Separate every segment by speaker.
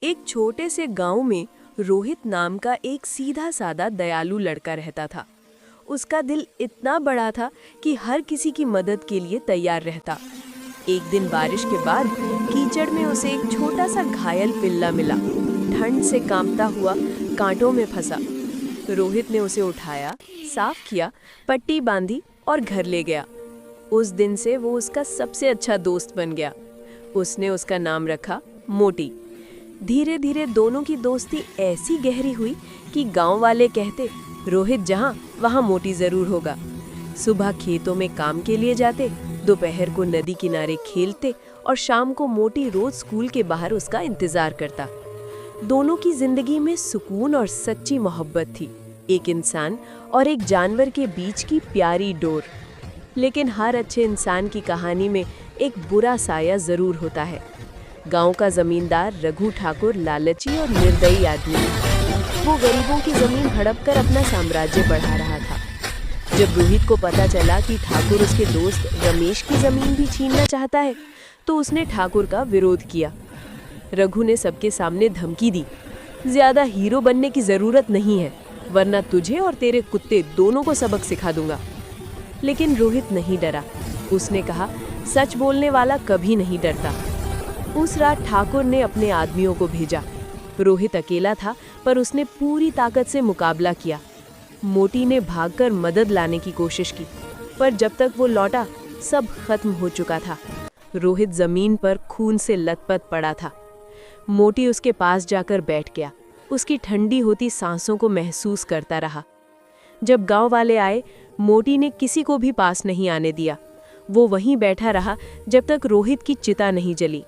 Speaker 1: एक छोटे से गांव में रोहित नाम का एक सीधा साधा दयालु लड़का रहता था। उसका दिल इतना बड़ा था कि हर किसी की मदद के लिए तैयार रहता। एक दिन बारिश के बाद कीचड़ में उसे एक छोटा सा घायल पिल्ला मिला। ठंड से कांपता हुआ कांटों में फंसा। रोहित ने उसे उठाया, साफ किया, पट्टी बांधी और घर ले गया। उस दिन से वो उसका सबसे अच्छा दोस्त बन गया। उसने उसका नाम रखा मोटी। धीरे धीरे दोनों की दोस्ती ऐसी गहरी हुई कि गांव वाले कहते, रोहित जहां वहां मोटी जरूर होगा। सुबह खेतों में काम के लिए जाते, दोपहर को नदी किनारे खेलते और शाम को मोटी रोज स्कूल के बाहर उसका इंतजार करता। दोनों की जिंदगी में सुकून और सच्ची मोहब्बत थी, एक इंसान और एक जानवर के बीच की प्यारी डोर। लेकिन हर अच्छे इंसान की कहानी में एक बुरा साया जरूर होता है। गांव का जमींदार रघु ठाकुर लालची और निर्दयी आदमी। वो गरीबों की जमीन हड़पकर अपना साम्राज्य बढ़ा रहा था। जब रोहित को पता चला कि ठाकुर उसके दोस्त रमेश की जमीन भी छीनना चाहता है, तो उसने ठाकुर का विरोध किया। रघु ने सबके सामने धमकी दी, ज्यादा हीरो बनने की जरूरत नहीं है, वरना तुझे और तेरे कुत्ते दोनों को सबक सिखा दूंगा। लेकिन रोहित नहीं डरा। उसने कहा, सच बोलने वाला कभी नहीं डरता। उस रात ठाकुर ने अपने आदमियों को भेजा। रोहित अकेला था, पर उसने पूरी ताकत से मुकाबला किया। मोटी ने भागकर मदद लाने की कोशिश की, पर जब तक वो लौटा सब खत्म हो चुका था। रोहित जमीन पर खून से लथपथ पड़ा था। मोटी उसके पास जाकर बैठ गया। उसकी ठंडी होती सांसों को महसूस करता रहा। जब गांव वाले आए, मोटी ने किसी को भी पास नहीं आने दिया। वो वहीं बैठा रहा जब तक रोहित की चिता नहीं जली।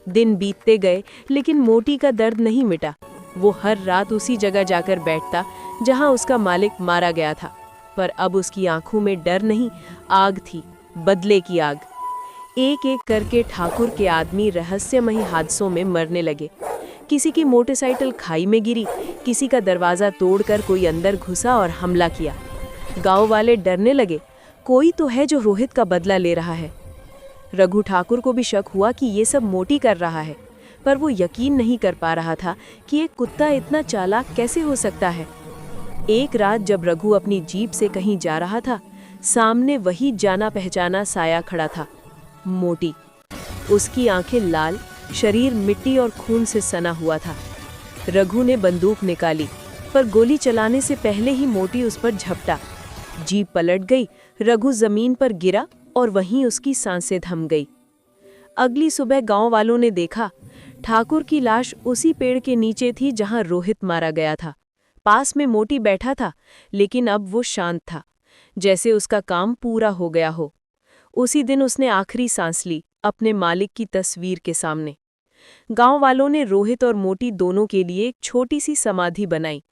Speaker 1: दिन बीतते गए, लेकिन मोटी का दर्द नहीं मिटा। वो हर रात उसी जगह जाकर बैठता जहां उसका मालिक मारा गया था। पर अब उसकी आंखों में डर नहीं, आग थी, बदले की आग। एक एक करके ठाकुर के आदमी रहस्यमयी हादसों में मरने लगे। किसी की मोटरसाइकिल खाई में गिरी, किसी का दरवाजा तोड़कर कोई अंदर घुसा और हमला किया। गांव वाले डरने लगे, कोई तो है जो रोहित का बदला ले रहा है। रघु ठाकुर को भी शक हुआ कि ये सब मोटी कर रहा है, पर वो यकीन नहीं कर पा रहा था कि एक कुत्ता इतना चालाक कैसे हो सकता है। एक रात जब रघु अपनी जीप से कहीं जा रहा था, सामने वही जाना पहचाना साया खड़ा था, मोटी। उसकी आंखें लाल, शरीर मिट्टी और खून से सना हुआ था। रघु ने बंदूक निकाली, पर गोली चलाने से पहले ही मोटी उस पर झपटा। जीप पलट गई, रघु जमीन पर गिरा और वहीं उसकी सांसें थम गई। अगली सुबह गांव वालों ने देखा, ठाकुर की लाश उसी पेड़ के नीचे थी जहां रोहित मारा गया था। पास में मोटी बैठा था, लेकिन अब वो शांत था, जैसे उसका काम पूरा हो गया हो। उसी दिन उसने आखिरी सांस ली, अपने मालिक की तस्वीर के सामने। गांव वालों ने रोहित और मोटी दोनों के लिए एक छोटी सी समाधि बनाई।